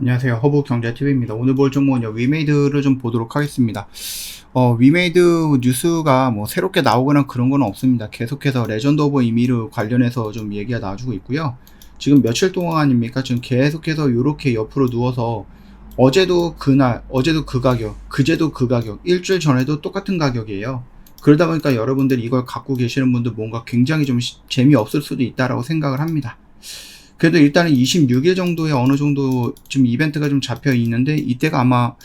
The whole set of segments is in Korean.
안녕하세요. 허브경제TV입니다. 오늘 볼 종목은요, 위메이드를 좀 보도록 하겠습니다. 위메이드 뉴스가 뭐 새롭게 나오거나 그런 건 없습니다. 계속해서 레전드 오브 이미르 관련해서 좀 얘기가 나와주고 있고요. 지금 며칠 동안입니까? 지금 계속해서 이렇게 옆으로 누워서 어제도 그 가격, 그제도 그 가격, 일주일 전에도 똑같은 가격이에요. 그러다 보니까 여러분들이 이걸 갖고 계시는 분들 뭔가 굉장히 좀 재미없을 수도 있다라고 생각을 합니다. 그래도 일단은 26일 정도에 어느 정도 좀 이벤트가 좀 잡혀 있는데, 이때가 아마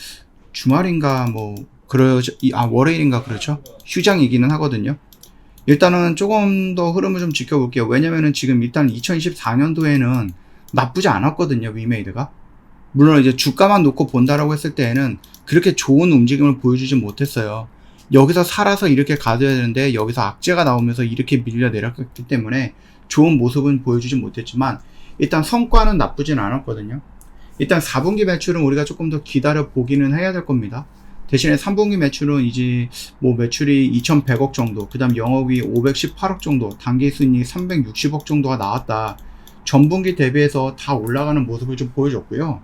주말인가 월요일인가 그렇죠? 휴장이기는 하거든요. 일단은 조금 더 흐름을 좀 지켜볼게요. 왜냐면은 지금 일단 2024년도에는 나쁘지 않았거든요, 위메이드가. 물론 이제 주가만 놓고 본다라고 했을 때에는 그렇게 좋은 움직임을 보여주지 못했어요. 여기서 살아서 이렇게 가져야 되는데 여기서 악재가 나오면서 이렇게 밀려 내렸기 때문에 좋은 모습은 보여주지 못했지만, 일단 성과는 나쁘진 않았거든요. 일단 4분기 매출은 우리가 조금 더 기다려 보기는 해야 될 겁니다. 대신에 3분기 매출은 이제 뭐 매출이 2100억 정도, 그 다음 영업이 518억 정도, 당기순이익 360억 정도가 나왔다. 전분기 대비해서 다 올라가는 모습을 좀 보여줬고요.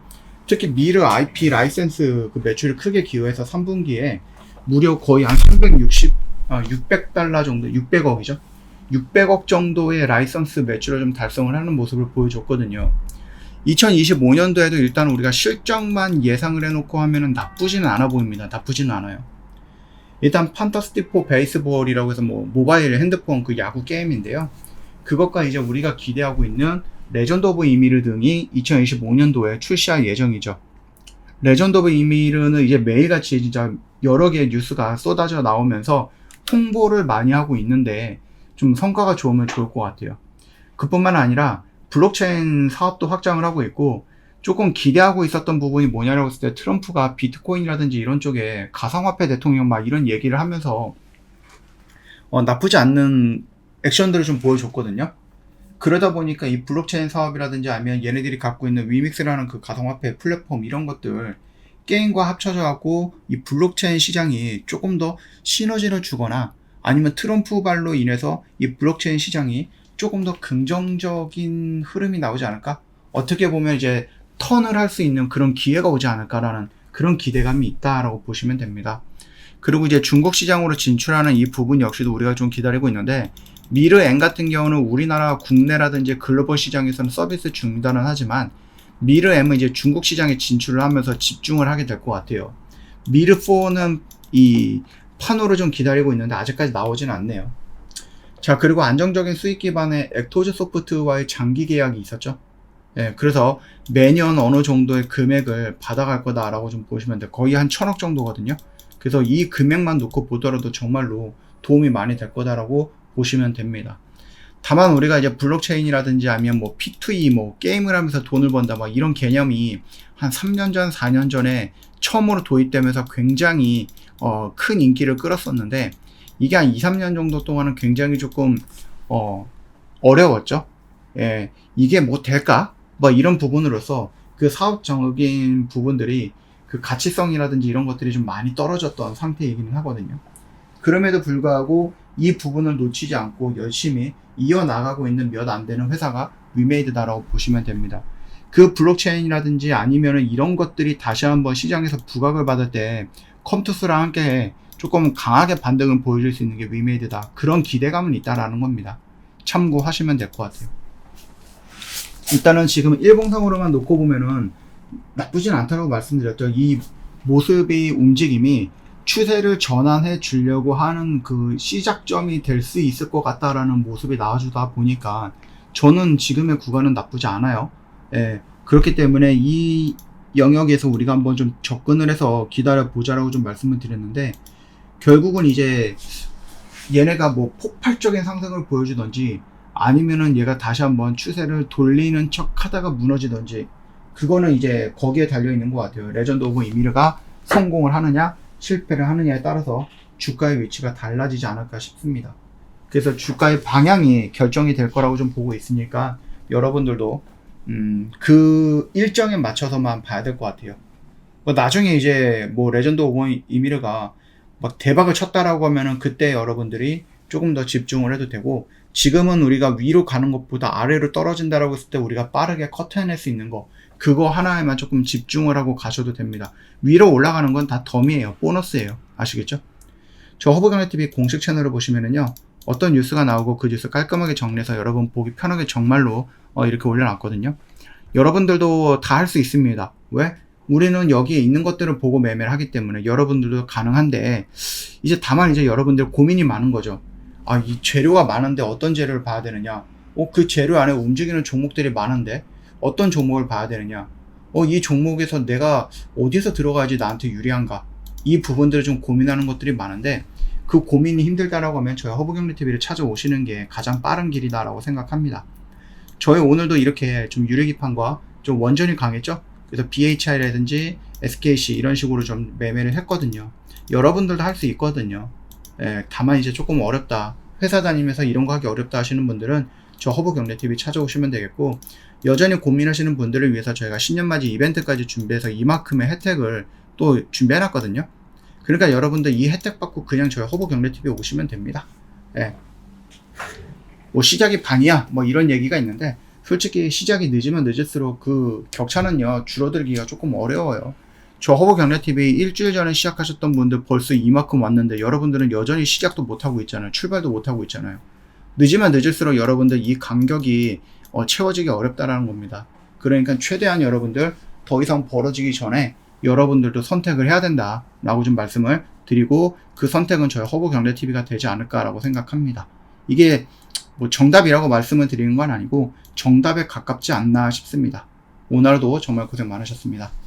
특히 미르 IP 라이센스 그 매출이 크게 기여해서 3분기에 무려 거의 한 600달러 정도, 600억이죠. 600억 정도의 라이선스 매출을 좀 달성을 하는 모습을 보여줬거든요. 2025년도에도 일단 우리가 실적만 예상을 해놓고 하면은 나쁘지는 않아 보입니다. 나쁘지는 않아요. 일단 판타스틱 4 베이스볼이라고 해서 뭐 모바일 핸드폰 그 야구 게임인데요. 그것과 이제 우리가 기대하고 있는 레전드 오브 이미르 등이 2025년도에 출시할 예정이죠. 레전드 오브 이미르는 이제 매일같이 진짜 여러 개의 뉴스가 쏟아져 나오면서 홍보를 많이 하고 있는데, 좀 성과가 좋으면 좋을 것 같아요. 그뿐만 아니라 블록체인 사업도 확장을 하고 있고, 조금 기대하고 있었던 부분이 뭐냐라고 했을 때 트럼프가 비트코인이라든지 이런 쪽에 가상화폐 대통령 막 이런 얘기를 하면서 나쁘지 않는 액션들을 좀 보여줬거든요. 그러다 보니까 이 블록체인 사업이라든지 아니면 얘네들이 갖고 있는 위믹스라는 그 가상화폐 플랫폼 이런 것들 게임과 합쳐져 갖고 이 블록체인 시장이 조금 더 시너지를 주거나, 아니면 트럼프 발로 인해서 이 블록체인 시장이 조금 더 긍정적인 흐름이 나오지 않을까? 어떻게 보면 이제 턴을 할 수 있는 그런 기회가 오지 않을까라는 그런 기대감이 있다라고 보시면 됩니다. 그리고 이제 중국 시장으로 진출하는 이 부분 역시도 우리가 좀 기다리고 있는데, 미르 M 같은 경우는 우리나라 국내라든지 글로벌 시장에서는 서비스 중단은 하지만, 미르 M은 이제 중국 시장에 진출을 하면서 집중을 하게 될 것 같아요. 미르 4는 이 판호를 좀 기다리고 있는데 아직까지 나오지는 않네요. 자, 그리고 안정적인 수익 기반의 액토즈 소프트와의 장기 계약이 있었죠. 예, 그래서 매년 어느 정도의 금액을 받아갈 거다라고 좀 보시면 돼요. 거의 한 1000억 정도거든요. 그래서 이 금액만 놓고 보더라도 정말로 도움이 많이 될 거다라고 보시면 됩니다. 다만 우리가 이제 블록체인이라든지 아니면 뭐 P2E 뭐 게임을 하면서 돈을 번다 막 이런 개념이 한 3년 전, 4년 전에 처음으로 도입되면서 굉장히 큰 인기를 끌었었는데, 이게 한 2, 3년 정도 동안은 굉장히 조금 어려웠죠. 예, 이게 뭐 될까? 뭐 이런 부분으로서 그 사업적인 부분들이 그 가치성이라든지 이런 것들이 좀 많이 떨어졌던 상태이기는 하거든요. 그럼에도 불구하고 이 부분을 놓치지 않고 열심히 이어나가고 있는 몇 안 되는 회사가 위메이드다라고 보시면 됩니다. 그 블록체인이라든지 아니면은 이런 것들이 다시 한번 시장에서 부각을 받을 때 컴투스랑 함께 조금 강하게 반등을 보여줄 수 있는 게 위메이드다. 그런 기대감은 있다라는 겁니다. 참고하시면 될 것 같아요. 일단은 지금 일봉상으로만 놓고 보면은 나쁘진 않다고 말씀드렸죠. 이 모습의 움직임이 추세를 전환해 주려고 하는 그 시작점이 될 수 있을 것 같다라는 모습이 나와주다 보니까 저는 지금의 구간은 나쁘지 않아요. 예, 그렇기 때문에 이 영역에서 우리가 한번 좀 접근을 해서 기다려 보자라고 좀 말씀을 드렸는데, 결국은 이제 얘네가 뭐 폭발적인 상승을 보여주던지 아니면은 얘가 다시 한번 추세를 돌리는 척 하다가 무너지던지, 그거는 이제 거기에 달려 있는 것 같아요. 레전드 오브 이미르가 성공을 하느냐 실패를 하느냐에 따라서 주가의 위치가 달라지지 않을까 싶습니다. 그래서 주가의 방향이 결정이 될 거라고 좀 보고 있으니까 여러분들도 그 일정에 맞춰서만 봐야 될 것 같아요. 뭐 나중에 이제 뭐 레전드 오브 이미르가 막 대박을 쳤다라고 하면은 그때 여러분들이 조금 더 집중을 해도 되고, 지금은 우리가 위로 가는 것보다 아래로 떨어진다라고 했을 때 우리가 빠르게 커트해낼 수 있는 거, 그거 하나에만 조금 집중을 하고 가셔도 됩니다. 위로 올라가는 건 다 덤이에요. 보너스예요. 아시겠죠? 저 허브경제TV 공식 채널을 보시면은요, 어떤 뉴스가 나오고 그 뉴스 깔끔하게 정리해서 여러분 보기 편하게 정말로 이렇게 올려놨거든요. 여러분들도 다 할 수 있습니다. 왜? 우리는 여기에 있는 것들을 보고 매매를 하기 때문에 여러분들도 가능한데, 이제 다만 이제 여러분들 고민이 많은 거죠. 아, 이 재료가 많은데 어떤 재료를 봐야 되느냐? 그 재료 안에 움직이는 종목들이 많은데 어떤 종목을 봐야 되느냐? 이 종목에서 내가 어디서 들어가야지 나한테 유리한가? 이 부분들을 좀 고민하는 것들이 많은데, 그 고민이 힘들다라고 하면 저희 허브경제TV를 찾아오시는 게 가장 빠른 길이다라고 생각합니다. 저희 오늘도 이렇게 좀 유리기판과 좀 원전이 강했죠? 그래서 BHI라든지 SKC 이런 식으로 좀 매매를 했거든요. 여러분들도 할 수 있거든요. 다만 이제 조금 어렵다, 회사 다니면서 이런 거 하기 어렵다 하시는 분들은 저 허브경제TV 찾아오시면 되겠고, 여전히 고민하시는 분들을 위해서 저희가 신년맞이 이벤트까지 준비해서 이만큼의 혜택을 또 준비해놨거든요. 그러니까 여러분들 이 혜택 받고 그냥 저희 허브경제TV 오시면 됩니다. 뭐 시작이 반이야 뭐 이런 얘기가 있는데, 솔직히 시작이 늦으면 늦을수록 그 격차는요 줄어들기가 조금 어려워요. 저 허브경제TV 일주일 전에 시작하셨던 분들 벌써 이만큼 왔는데 여러분들은 여전히 시작도 못하고 있잖아요. 출발도 못하고 있잖아요. 늦으면 늦을수록 여러분들 이 간격이 채워지기 어렵다라는 겁니다. 그러니까 최대한 여러분들 더 이상 벌어지기 전에 여러분들도 선택을 해야 된다 라고 좀 말씀을 드리고, 그 선택은 저희 허브경제TV가 되지 않을까라고 생각합니다. 이게 뭐 정답이라고 말씀을 드리는 건 아니고 정답에 가깝지 않나 싶습니다. 오늘도 정말 고생 많으셨습니다.